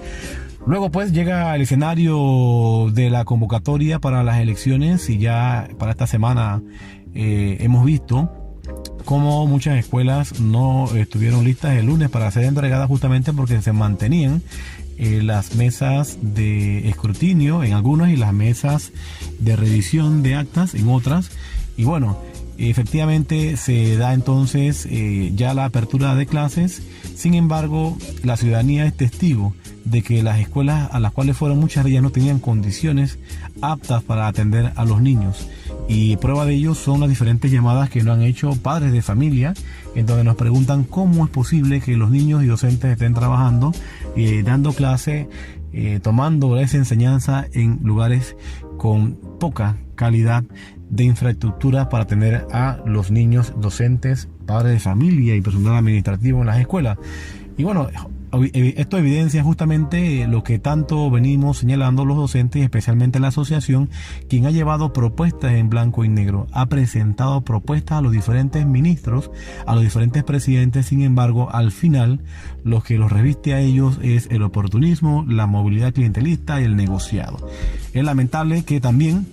Luego pues llega el escenario de la convocatoria para las elecciones, y ya para esta semana hemos visto cómo muchas escuelas no estuvieron listas el lunes para ser entregadas, justamente porque se mantenían las mesas de escrutinio en algunas y las mesas de revisión de actas en otras. Y bueno, efectivamente se da entonces ya la apertura de clases. Sin embargo, la ciudadanía es testigo de que las escuelas a las cuales fueron, muchas de ellas no tenían condiciones aptas para atender a los niños. Y prueba de ello son las diferentes llamadas que nos han hecho padres de familia, en donde nos preguntan cómo es posible que los niños y docentes estén trabajando, dando clase, tomando esa enseñanza en lugares con poca calidad de infraestructura para atender a los niños, docentes, padres de familia y personal administrativo en las escuelas. Y bueno, esto evidencia justamente lo que tanto venimos señalando los docentes, especialmente la asociación, quien ha llevado propuestas en blanco y negro, ha presentado propuestas a los diferentes ministros, a los diferentes presidentes. Sin embargo, al final, lo que los reviste a ellos es el oportunismo, la movilidad clientelista y el negociado. Es lamentable que también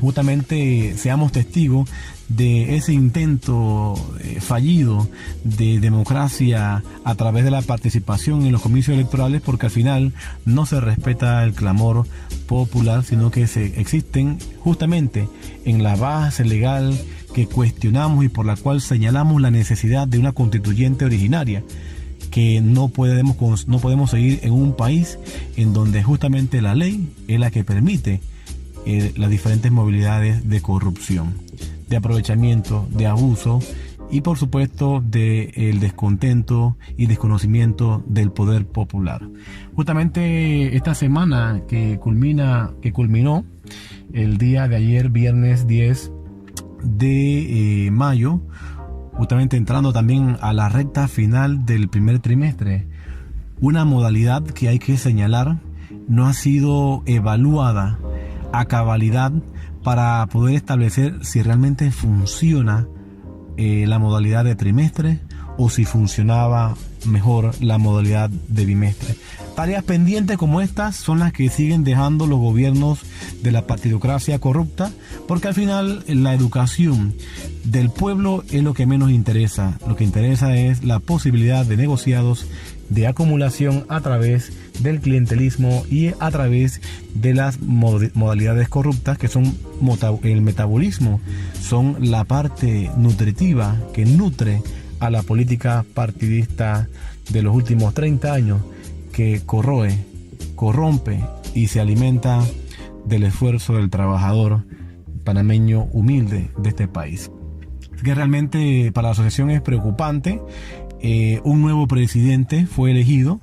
justamente seamos testigos de ese intento fallido de democracia a través de la participación en los comicios electorales, porque al final no se respeta el clamor popular, sino que existen justamente en la base legal que cuestionamos y por la cual señalamos la necesidad de una constituyente originaria, que no podemos seguir en un país en donde justamente la ley es la que permite las diferentes movilidades de corrupción, de aprovechamiento, de abuso y por supuesto del descontento y desconocimiento del poder popular. Justamente esta semana que culminó el día de ayer, viernes 10 de mayo, justamente entrando también a la recta final del primer trimestre, una modalidad que hay que señalar no ha sido evaluada a cabalidad para poder establecer si realmente funciona la modalidad de trimestre o si funcionaba mejor la modalidad de bimestre. Tareas pendientes como estas son las que siguen dejando los gobiernos de la partidocracia corrupta, porque al final la educación del pueblo es lo que menos interesa. Lo que interesa es la posibilidad de negociados, de acumulación a través del clientelismo y a través de las modalidades corruptas, que son el metabolismo, son la parte nutritiva que nutre a la política partidista de los últimos 30 años, que corroe, corrompe y se alimenta del esfuerzo del trabajador panameño humilde de este país. Así que realmente para la asociación es preocupante. Un nuevo presidente fue elegido,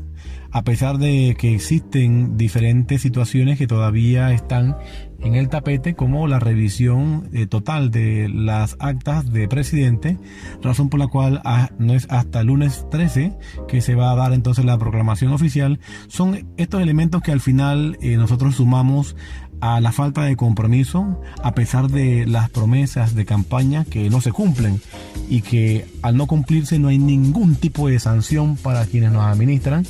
a pesar de que existen diferentes situaciones que todavía están en el tapete, como la revisión total de las actas de presidente, razón por la cual no es hasta el lunes 13 que se va a dar entonces la proclamación oficial. Son estos elementos que al final nosotros sumamos a la falta de compromiso, a pesar de las promesas de campaña que no se cumplen y que al no cumplirse no hay ningún tipo de sanción para quienes nos administran.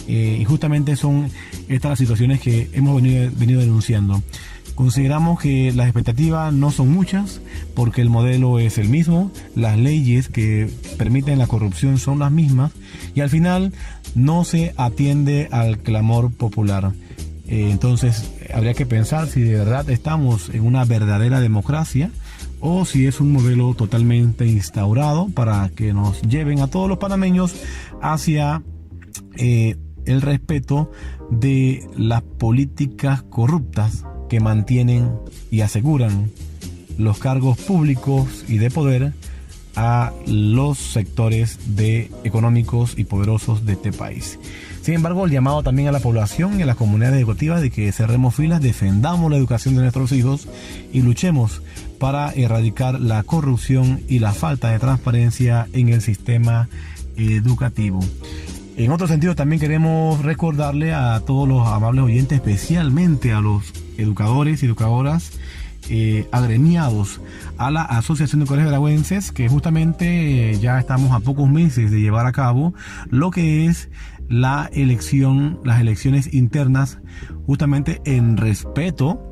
Y justamente son estas las situaciones que hemos venido denunciando. Consideramos que las expectativas no son muchas porque el modelo es el mismo, las leyes que permiten la corrupción son las mismas y al final no se atiende al clamor popular. Entonces habría que pensar si de verdad estamos en una verdadera democracia o si es un modelo totalmente instaurado para que nos lleven a todos los panameños hacia el respeto de las políticas corruptas que mantienen y aseguran los cargos públicos y de poder a los sectores económicos y poderosos de este país. Sin embargo, el llamado también a la población y a las comunidades educativas de que cerremos filas, defendamos la educación de nuestros hijos y luchemos para erradicar la corrupción y la falta de transparencia en el sistema educativo. En otro sentido, también queremos recordarle a todos los amables oyentes, especialmente a los educadores y educadoras agremiados a la Asociación de Educadores Veragüenses, que justamente ya estamos a pocos meses de llevar a cabo lo que es las elecciones internas, justamente en respeto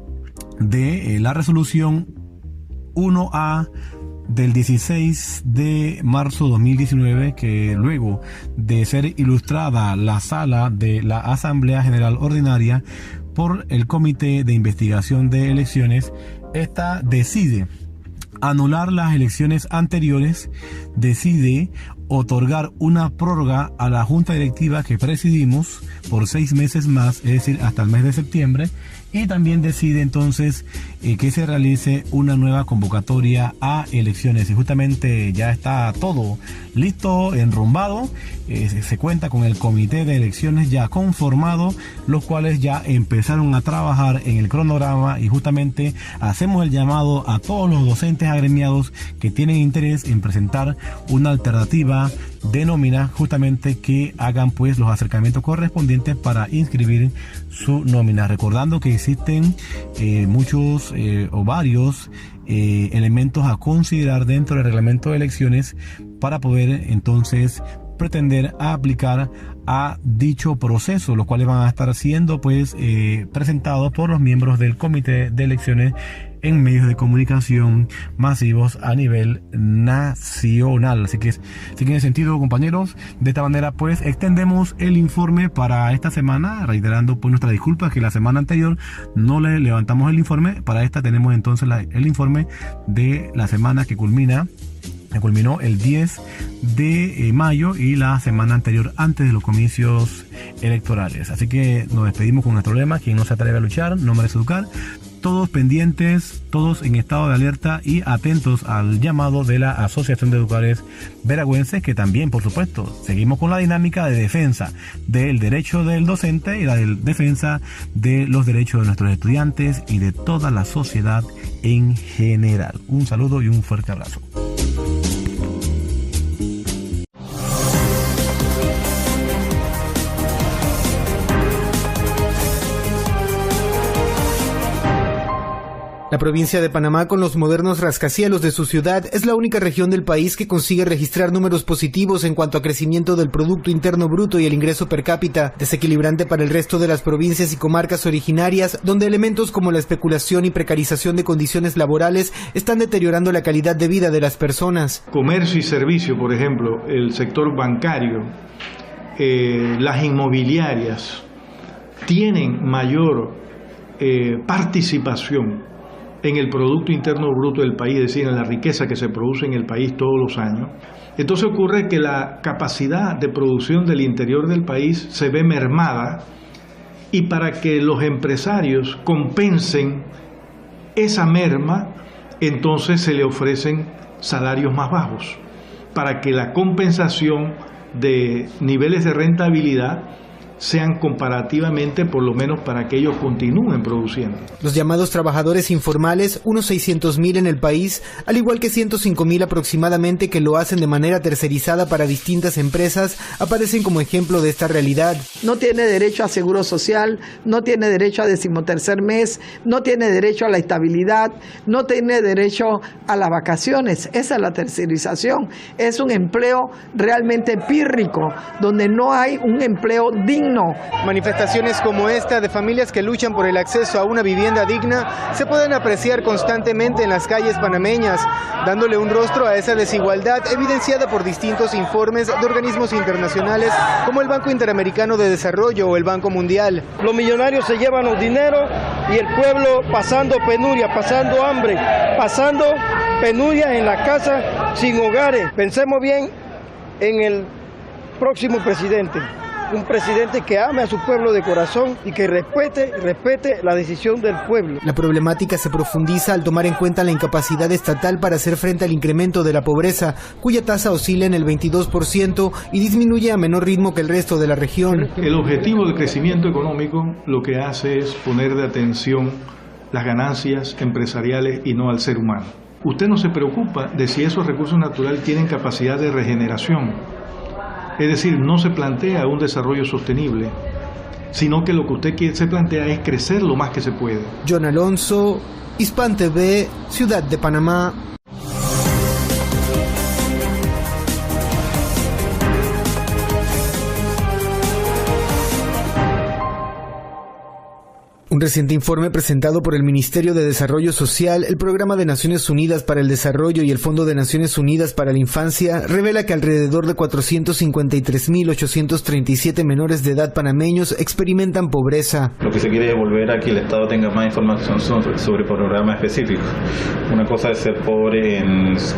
de la resolución 1A del 16 de marzo de 2019, que luego de ser ilustrada la sala de la Asamblea General Ordinaria por el Comité de Investigación de Elecciones, esta decide anular las elecciones anteriores, decide otorgar una prórroga a la Junta Directiva que presidimos por 6 meses más, es decir, hasta el mes de septiembre, y también decide entonces que se realice una nueva convocatoria a elecciones. Y justamente ya está todo listo, enrumbado. Se cuenta con el comité de elecciones ya conformado, los cuales ya empezaron a trabajar en el cronograma, y justamente hacemos el llamado a todos los docentes agremiados que tienen interés en presentar una alternativa de nómina, justamente que hagan pues los acercamientos correspondientes para inscribir su nómina, recordando que existen muchos o varios elementos a considerar dentro del reglamento de elecciones para poder entonces pretender aplicar a dicho proceso, los cuales van a estar siendo pues presentados por los miembros del comité de elecciones en medios de comunicación masivos a nivel nacional. Así que en ese sentido, compañeros, de esta manera pues extendemos el informe para esta semana, reiterando pues nuestra disculpa que la semana anterior no le levantamos el informe. Para esta tenemos entonces el informe de la semana que culminó el 10 de mayo y la semana anterior, antes de los comicios electorales. Así que nos despedimos con nuestro lema: quien no se atreve a luchar no merece educar. Todos pendientes, todos en estado de alerta y atentos al llamado de la Asociación de Educadores Veragüenses, que también, por supuesto, seguimos con la dinámica de defensa del derecho del docente y la defensa de los derechos de nuestros estudiantes y de toda la sociedad en general. Un saludo y un fuerte abrazo. La provincia de Panamá, con los modernos rascacielos de su ciudad, es la única región del país que consigue registrar números positivos en cuanto a crecimiento del Producto Interno Bruto y el ingreso per cápita, desequilibrante para el resto de las provincias y comarcas originarias, donde elementos como la especulación y precarización de condiciones laborales están deteriorando la calidad de vida de las personas. Comercio y servicio, por ejemplo, el sector bancario, las inmobiliarias, tienen mayor participación en el Producto Interno Bruto del país, es decir, en la riqueza que se produce en el país todos los años. Entonces ocurre que la capacidad de producción del interior del país se ve mermada, y para que los empresarios compensen esa merma, entonces se le ofrecen salarios más bajos, para que la compensación de niveles de rentabilidad sean comparativamente, por lo menos para que ellos continúen produciendo. Los llamados trabajadores informales, unos 600.000 en el país, al igual que 105.000 aproximadamente que lo hacen de manera tercerizada para distintas empresas, aparecen como ejemplo de esta realidad. No tiene derecho a seguro social, no tiene derecho a 13º mes, no tiene derecho a la estabilidad, no tiene derecho a las vacaciones. Esa es la tercerización. Es un empleo realmente pírrico, donde no hay un empleo digno. Manifestaciones como esta de familias que luchan por el acceso a una vivienda digna se pueden apreciar constantemente en las calles panameñas, dándole un rostro a esa desigualdad evidenciada por distintos informes de organismos internacionales como el Banco Interamericano de Desarrollo o el Banco Mundial. Los millonarios se llevan los dineros y el pueblo pasando penuria, pasando hambre, pasando penuria en la casa, sin hogares. Pensemos bien en el próximo presidente. Un presidente que ame a su pueblo de corazón y que respete la decisión del pueblo. La problemática se profundiza al tomar en cuenta la incapacidad estatal para hacer frente al incremento de la pobreza, cuya tasa oscila en el 22% y disminuye a menor ritmo que el resto de la región. El objetivo del crecimiento económico lo que hace es poner de atención las ganancias empresariales y no al ser humano. Usted no se preocupa de si esos recursos naturales tienen capacidad de regeneración. Es decir, no se plantea un desarrollo sostenible, sino que lo que usted se plantea es crecer lo más que se puede. John Alonso, Hispan TV, Ciudad de Panamá. Un reciente informe presentado por el Ministerio de Desarrollo Social, el Programa de Naciones Unidas para el Desarrollo y el Fondo de Naciones Unidas para la Infancia revela que alrededor de 453.837 menores de edad panameños experimentan pobreza. Lo que se quiere es volver a que el Estado tenga más información sobre programas específicos. Una cosa es ser pobre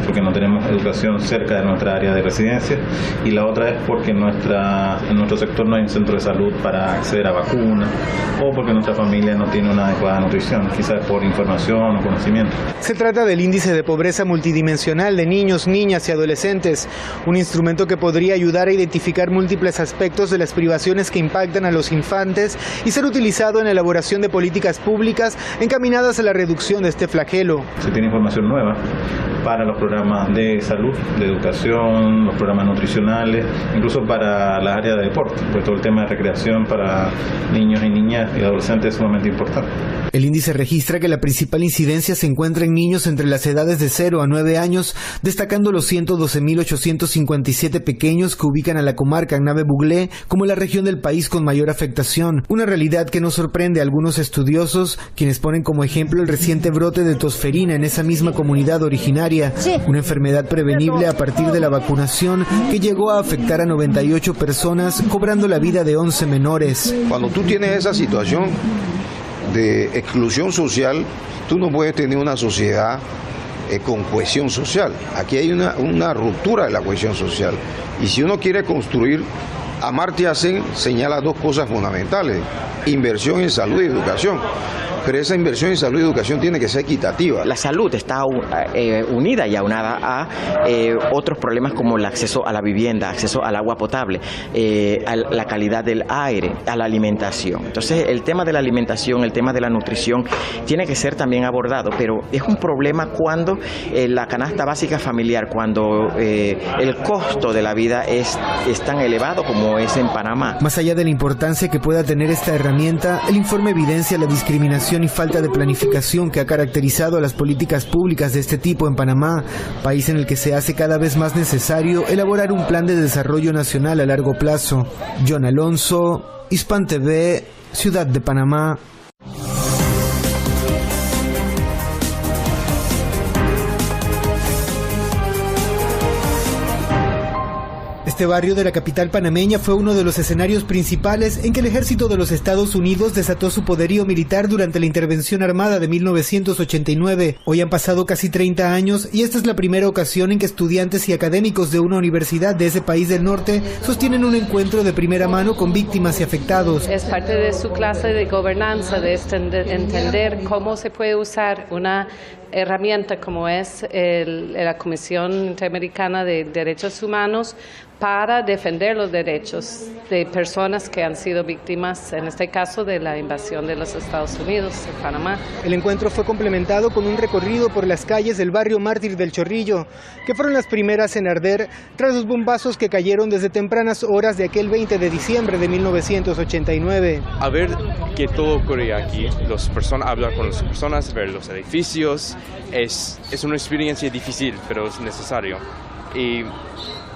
porque no tenemos educación cerca de nuestra área de residencia, y la otra es porque en nuestro sector no hay un centro de salud para acceder a vacunas, o porque nuestra familia no tiene una adecuada nutrición, quizás por información o conocimiento. Se trata del índice de pobreza multidimensional de niños, niñas y adolescentes, un instrumento que podría ayudar a identificar múltiples aspectos de las privaciones que impactan a los infantes y ser utilizado en la elaboración de políticas públicas encaminadas a la reducción de este flagelo. Se tiene información nueva para los programas de salud, de educación, los programas nutricionales, incluso para las áreas de deporte, pues todo el tema de recreación para niños y niñas y adolescentes es sumamente sumamente importante. El índice registra que la principal incidencia se encuentra en niños entre las edades de 0 a 9 años, destacando los 112.857 pequeños que ubican a la comarca Nave-Buglé como la región del país con mayor afectación. Una realidad que no sorprende a algunos estudiosos, quienes ponen como ejemplo el reciente brote de tosferina en esa misma comunidad originaria, una enfermedad prevenible a partir de la vacunación que llegó a afectar a 98 personas, cobrando la vida de 11 menores. Cuando tú tienes esa situación de exclusión social, tú no puedes tener una sociedad con cohesión social. Aquí hay una ruptura de la cohesión social. Y si uno quiere construir, Amartya Sen señala dos cosas fundamentales: inversión en salud y educación. Pero esa inversión en salud y educación tiene que ser equitativa. La salud está unida y aunada a otros problemas como el acceso a la vivienda, acceso al agua potable, a la calidad del aire, a la alimentación. Entonces, el tema de la alimentación, el tema de la nutrición, tiene que ser también abordado, pero es un problema cuando la canasta básica familiar, cuando el costo de la vida es tan elevado como es en Panamá. Más allá de la importancia que pueda tener esta herramienta, el informe evidencia la discriminación y falta de planificación que ha caracterizado a las políticas públicas de este tipo en Panamá, país en el que se hace cada vez más necesario elaborar un plan de desarrollo nacional a largo plazo. John Alonso, Hispan TV, Ciudad de Panamá. Este barrio de la capital panameña fue uno de los escenarios principales en que el ejército de los Estados Unidos desató su poderío militar durante la intervención armada de 1989. Hoy han pasado casi 30 años y esta es la primera ocasión en que estudiantes y académicos de una universidad de ese país del norte sostienen un encuentro de primera mano con víctimas y afectados. Es parte de su clase de gobernanza, de entender cómo se puede usar una herramienta como es la Comisión Interamericana de Derechos Humanos para defender los derechos de personas que han sido víctimas, en este caso, de la invasión de los Estados Unidos en Panamá. El encuentro fue complementado con un recorrido por las calles del barrio Mártir del Chorrillo, que fueron las primeras en arder tras los bombazos que cayeron desde tempranas horas de aquel 20 de diciembre de 1989. A ver que todo ocurre aquí, hablar con las personas, ver los edificios, es una experiencia difícil, pero es necesario. Y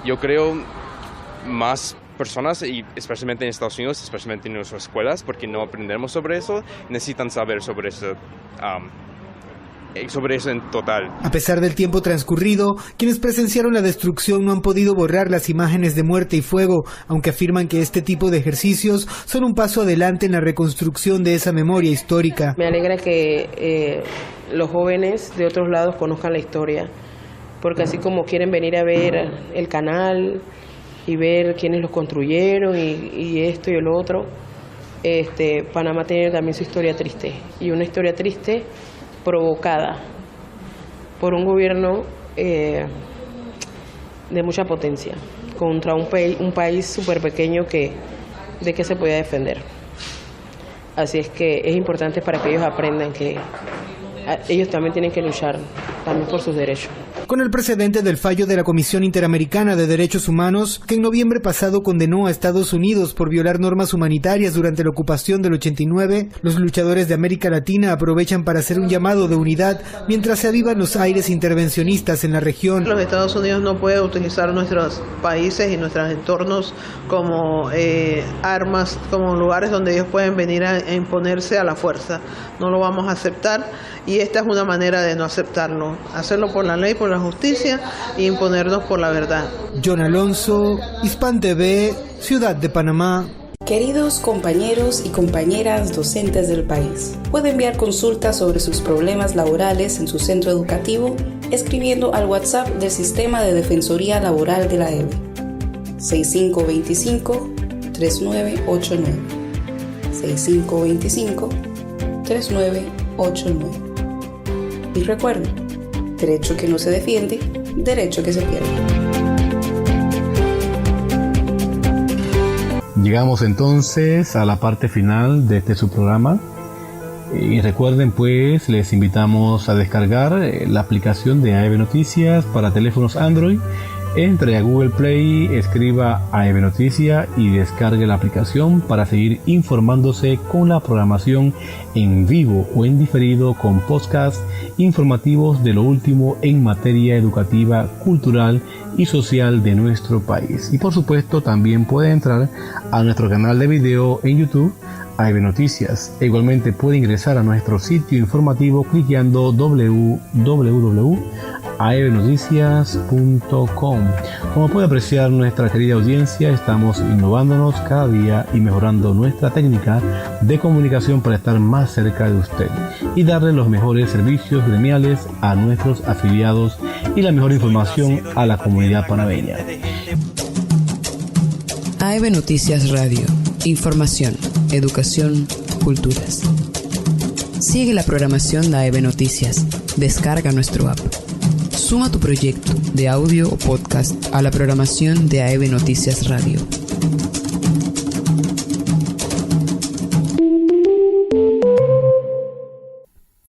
yo creo más personas, y especialmente en Estados Unidos, especialmente en nuestras escuelas, porque no aprendemos sobre eso, necesitan saber sobre eso en total. A pesar del tiempo transcurrido, quienes presenciaron la destrucción no han podido borrar las imágenes de muerte y fuego, aunque afirman que este tipo de ejercicios son un paso adelante en la reconstrucción de esa memoria histórica. Me alegra que los jóvenes de otros lados conozcan la historia, porque así como quieren venir a ver el canal y ver quiénes los construyeron y esto y el otro, Panamá tiene también su historia triste, y una historia triste provocada por un gobierno de mucha potencia contra un país súper pequeño de que se podía defender. Así es que es importante para que ellos aprendan que ellos también tienen que luchar también por sus derechos. Con el precedente del fallo de la Comisión Interamericana de Derechos Humanos, que en noviembre pasado condenó a Estados Unidos por violar normas humanitarias durante la ocupación del 89, los luchadores de América Latina aprovechan para hacer un llamado de unidad mientras se avivan los aires intervencionistas en la región. Los Estados Unidos no pueden utilizar nuestros países y nuestros entornos como armas, como lugares donde ellos pueden venir a imponerse a la fuerza. No lo vamos a aceptar, y esta es una manera de no aceptarlo, hacerlo por la ley, por la justicia, e imponernos por la verdad. John Alonso, Hispan TV, Ciudad de Panamá. Queridos compañeros y compañeras docentes del país, puede enviar consultas sobre sus problemas laborales en su centro educativo escribiendo al WhatsApp del Sistema de Defensoría Laboral de la EBE 6525-3989 6525-3989. Y recuerden, derecho que no se defiende, derecho que se pierde. Llegamos entonces a la parte final de este subprograma. Y recuerden, pues, les invitamos a descargar la aplicación de AEB Noticias para teléfonos Android Entre a Google Play, escriba AEB Noticia y descargue la aplicación para seguir informándose con la programación en vivo o en diferido con podcasts informativos de lo último en materia educativa, cultural y social de nuestro país. Y por supuesto también puede entrar a nuestro canal de video en YouTube, AEB Noticias. E igualmente puede ingresar a nuestro sitio informativo cliqueando www.aebnoticias.com. Como puede apreciar nuestra querida audiencia, estamos innovándonos cada día y mejorando nuestra técnica de comunicación para estar más cerca de usted y darle los mejores servicios gremiales a nuestros afiliados y la mejor información a la comunidad panameña. AEB Noticias Radio. Información, educación, culturas. Sigue la programación de AEB Noticias. Descarga nuestro app. Suma tu proyecto de audio o podcast a la programación de AEB Noticias Radio.